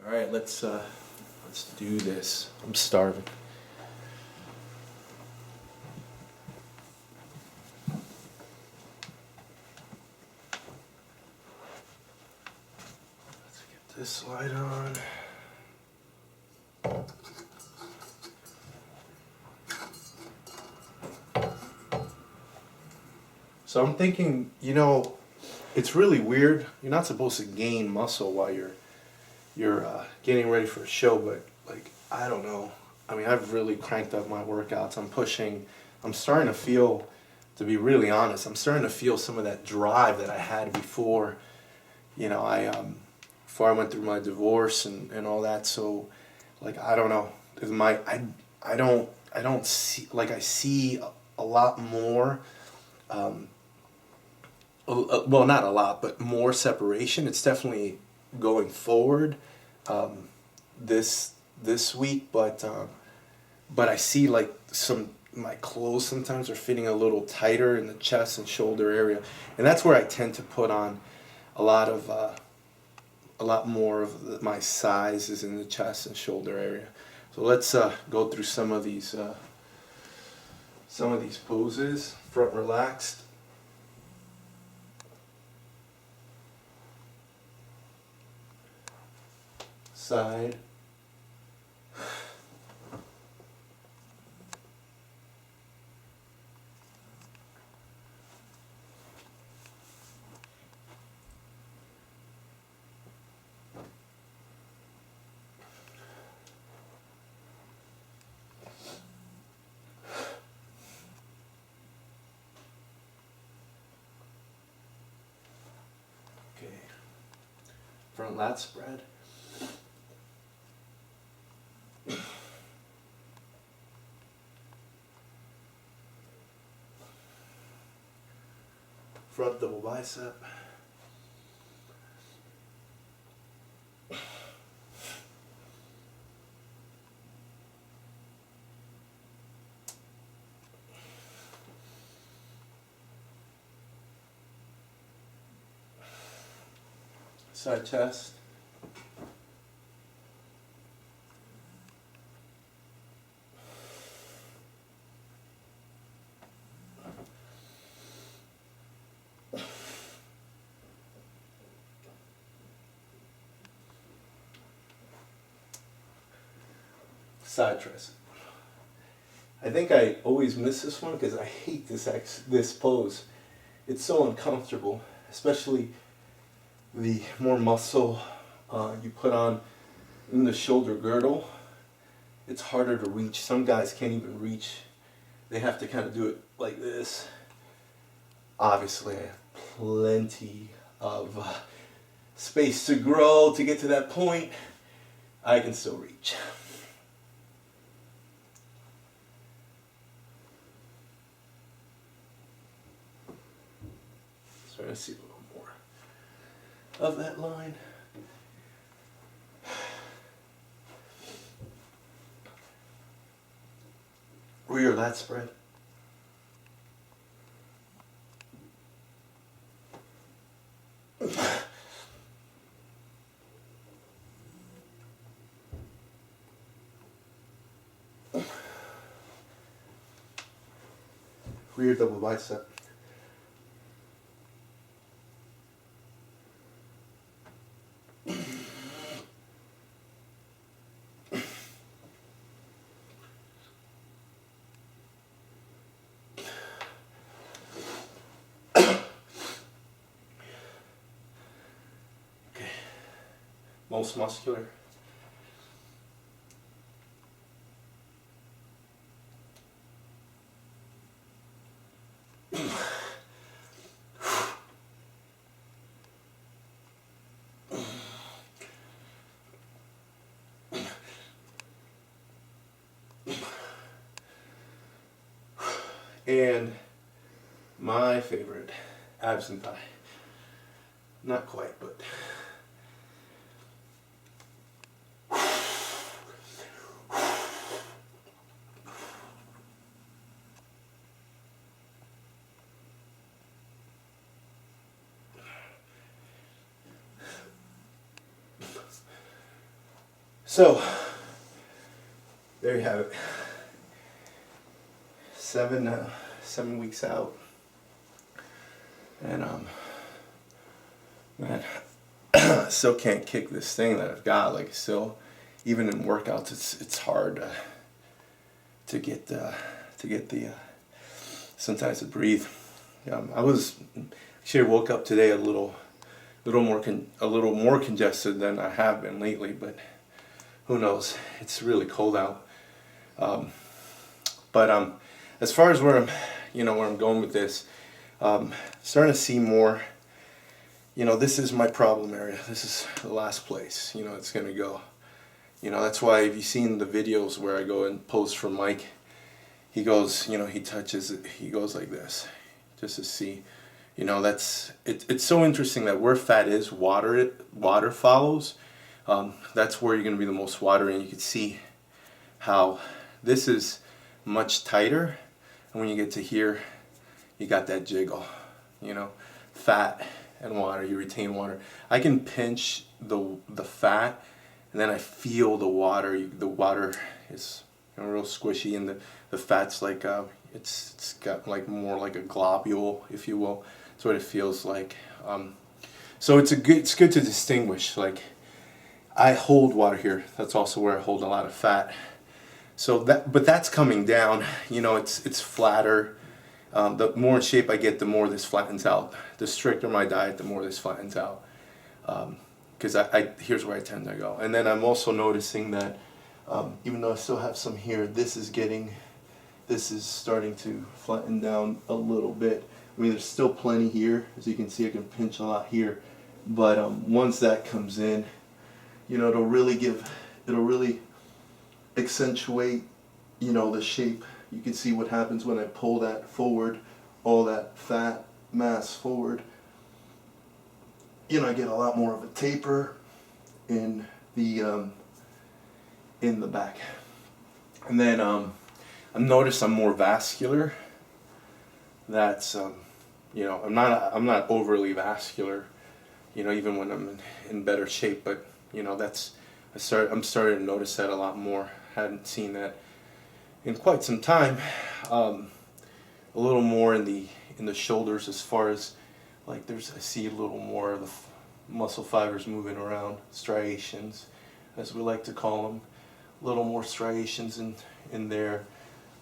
All right, let's do this. I'm starving. Let's get this light on. So I'm thinking, it's really weird. You're not supposed to gain muscle while you're getting ready for a show, but like I don't know. I mean, I've really cranked up my workouts. I'm pushing. I'm starting to feel, to be really honest, I'm starting to feel some of that drive that I had before. Before I went through my divorce and all that. So, like I don't know. I don't see, like I see a lot more. Well, not a lot, but more separation. It's definitely going forward this week, but I see like my clothes sometimes are fitting a little tighter in the chest and shoulder area, and that's where I tend to put on a lot more of my size is in the chest and shoulder area. So let's go through some of these poses. Front relaxed. Side. Okay. Front lat spread. Front double bicep. Side chest. Side tricep. I think I always miss this one because I hate this pose. It's so uncomfortable, especially the more muscle you put on in the shoulder girdle. It's harder to reach. Some guys can't even reach. They have to kind of do it like this. Obviously, I have plenty of space to grow to get to that point. I can still reach. So I'm going to see a little more of that line. Rear lat spread. Rear double bicep. Most muscular. And my favorite, abs and thigh. Not quite, but So there you have it. 7 weeks out, and man, I still can't kick this thing that I've got. Like, still, even in workouts, it's hard to get the sometimes to breathe. I woke up today a little more congested than I have been lately, but who knows? It's really cold out. But as far as where I'm going with this, starting to see more. This is my problem area. This is the last place, it's going to go. That's why if you've seen the videos where I go and pose for Mike, he goes, he touches it, he goes like this, just to see. It's so interesting that where fat is, water follows. That's where you're going to be the most watery, and you can see how this is much tighter, and when you get to here, you got that jiggle. Fat and water, you retain water. I can pinch the fat, and then I feel the water. The water is real squishy, and the fat's like it's got like more like a globule, if you will. That's what it feels like. So it's good to distinguish. Like, I hold water here. That's also where I hold a lot of fat. So but that's coming down. It's flatter. The more in shape I get, the more this flattens out. The stricter my diet, the more this flattens out. Because here's where I tend to go. And then I'm also noticing that even though I still have some here, this is starting to flatten down a little bit. I mean, there's still plenty here. As you can see, I can pinch a lot here. But once that comes in, it'll really accentuate, the shape. You can see what happens when I pull that forward, all that fat mass forward. I get a lot more of a taper in the back. And then I've noticed I'm more vascular. That's I'm not overly vascular, even when I'm in better shape, but I'm starting to notice that a lot more. Hadn't seen that in quite some time. A little more in the shoulders, as far as like I see a little more of the muscle fibers moving around, striations, as we like to call them. A little more striations in there.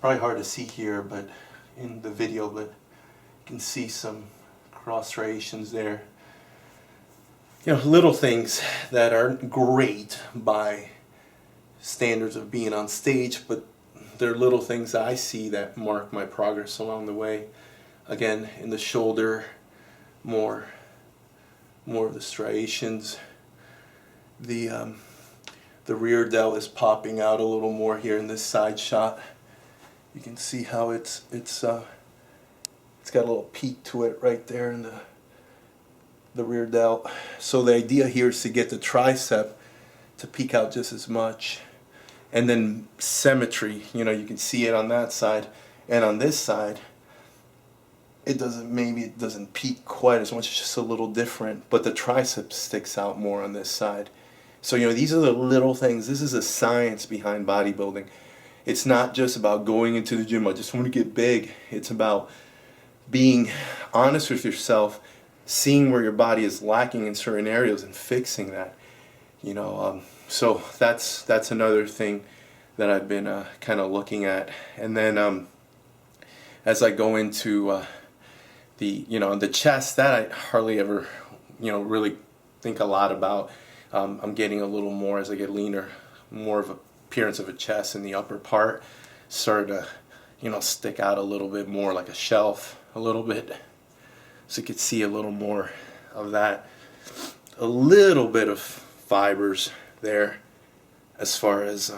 Probably hard to see here, but in the video, but you can see some cross striations there. Little things that aren't great by standards of being on stage, but they're little things that I see that mark my progress along the way. Again, in the shoulder, more of the striations. The rear delt is popping out a little more here in this side shot. You can see how it's got a little peak to it right there in the rear delt. So the idea here is to get the tricep to peek out just as much. And then symmetry, you can see it on that side, and on this side, it doesn't peak quite as much. It's just a little different, but the tricep sticks out more on this side. So these are the little things. This is a science behind bodybuilding. It's not just about going into the gym, I just want to get big. It's about being honest with yourself, seeing where your body is lacking in certain areas and fixing that. So that's another thing that I've been kind of looking at. And then as I go into the chest, that I hardly ever really think a lot about. I'm getting a little more as I get leaner, more of an appearance of a chest in the upper part, start to stick out a little bit more like a shelf a little bit, so you could see a little more of that. A little bit of fibers there as far as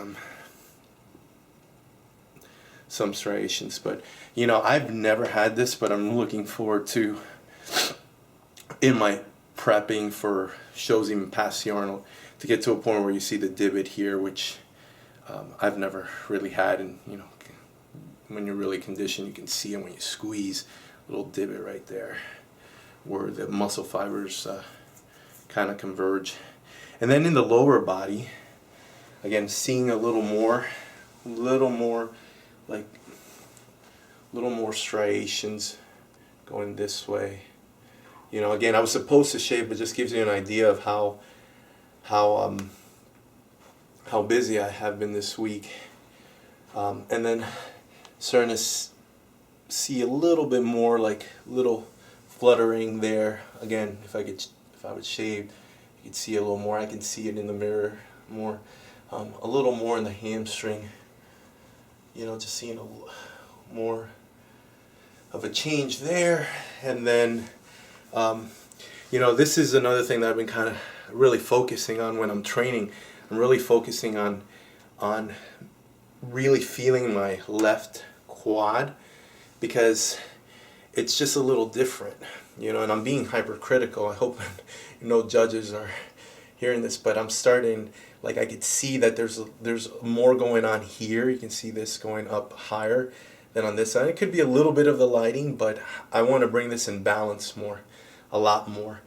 some striations, but I've never had this, but I'm looking forward to, in my prepping for shows even past the Arnold, to get to a point where you see the divot here, which I've never really had. And when you're really conditioned, you can see it when you squeeze, a little divot right there where the muscle fibers kind of converge. And then in the lower body, again, seeing a little more like little more striations going this way. You know, again, I was supposed to shave, but just gives you an idea of how busy I have been this week. And then starting to see a little bit more, like little fluttering there. Again, if I would shave, you could see a little more. I can see it in the mirror more, a little more in the hamstring. You know, just seeing a more of a change there. And then, you know, this is another thing that I've been kind of really focusing on when I'm training. I'm really focusing on really feeling my left quad, because it's just a little different, you know, and I'm being hypercritical. I hope no judges are hearing this, but I'm starting, like, I could see that there's more going on here. You can see this going up higher than on this side. It could be a little bit of the lighting, but I want to bring this in balance more, a lot more.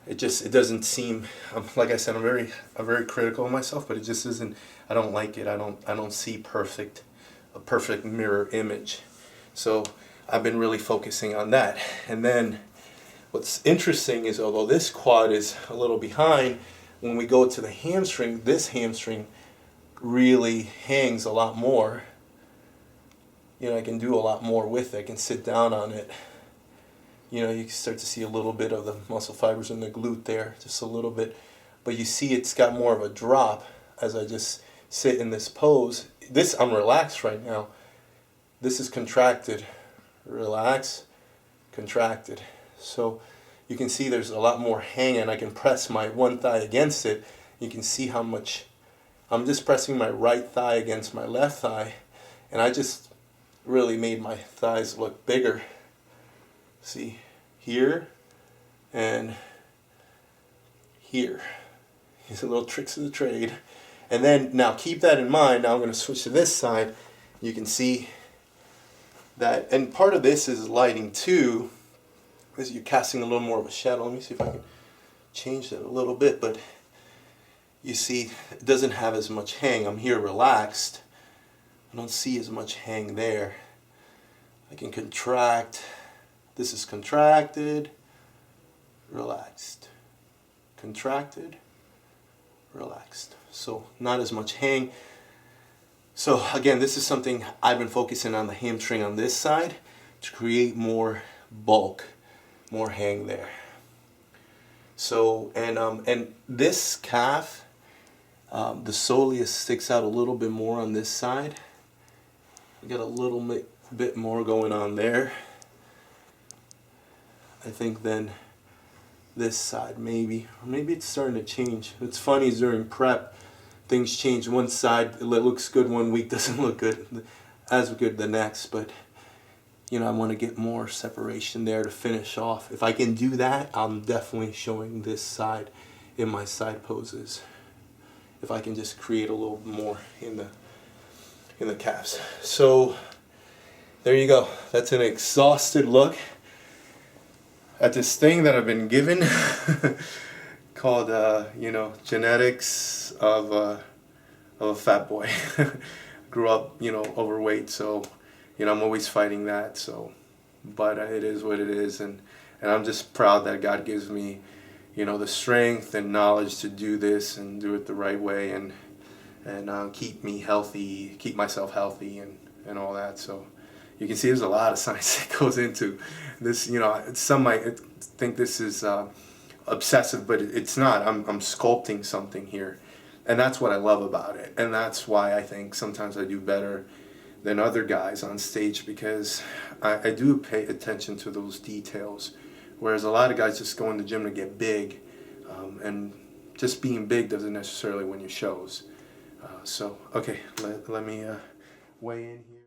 It doesn't seem, like I said, I'm very critical of myself, but it just isn't. I don't like it. I don't see a perfect mirror image. So I've been really focusing on that. And then what's interesting is, although this quad is a little behind, when we go to the hamstring, this hamstring really hangs a lot more. You know, I can do a lot more with it. I can sit down on it. You know, you can start to see a little bit of the muscle fibers in the glute there, just a little bit. But you see it's got more of a drop as I just sit in this pose. I'm relaxed right now. This is contracted. Relax, contracted. So you can see there's a lot more hanging. I can press my one thigh against it. You can see how much I'm just pressing my right thigh against my left thigh. And I just really made my thighs look bigger. See, here and here. These are little tricks of the trade. And then, now keep that in mind. Now I'm going to switch to this side. You can see that, and part of this is lighting too, is you're casting a little more of a shadow. Let me see if I can change that a little bit, but you see it doesn't have as much hang. I'm here relaxed. I don't see as much hang there. I can contract. This is contracted, relaxed, contracted, relaxed. So not as much hang. So again, this is something I've been focusing on the hamstring on this side to create more bulk, more hang there. So, and this calf, the soleus sticks out a little bit more on this side. We got a little bit more going on there, I think, than this side maybe. Or maybe it's starting to change. It's funny, during prep, things change. One side, it looks good one week, doesn't look good as good the next. But, you know, I want to get more separation there to finish off. If I can do that, I'm definitely showing this side in my side poses. If I can just create a little more in the calves. So there you go. That's an exhausted look at this thing that I've been given called, you know, genetics of a fat boy. Grew up, you know, overweight, so, you know, I'm always fighting that. So, but it is what it is, and I'm just proud that God gives me, you know, the strength and knowledge to do this and do it the right way, and keep me healthy, keep myself healthy, and all that. So you can see there's a lot of science that goes into this. You know, some might think this is obsessive, but it's not. I'm sculpting something here, and that's what I love about it, and that's why I think sometimes I do better than other guys on stage, because I do pay attention to those details, whereas a lot of guys just go in the gym to get big, and just being big doesn't necessarily win you shows. So okay, let me weigh in here.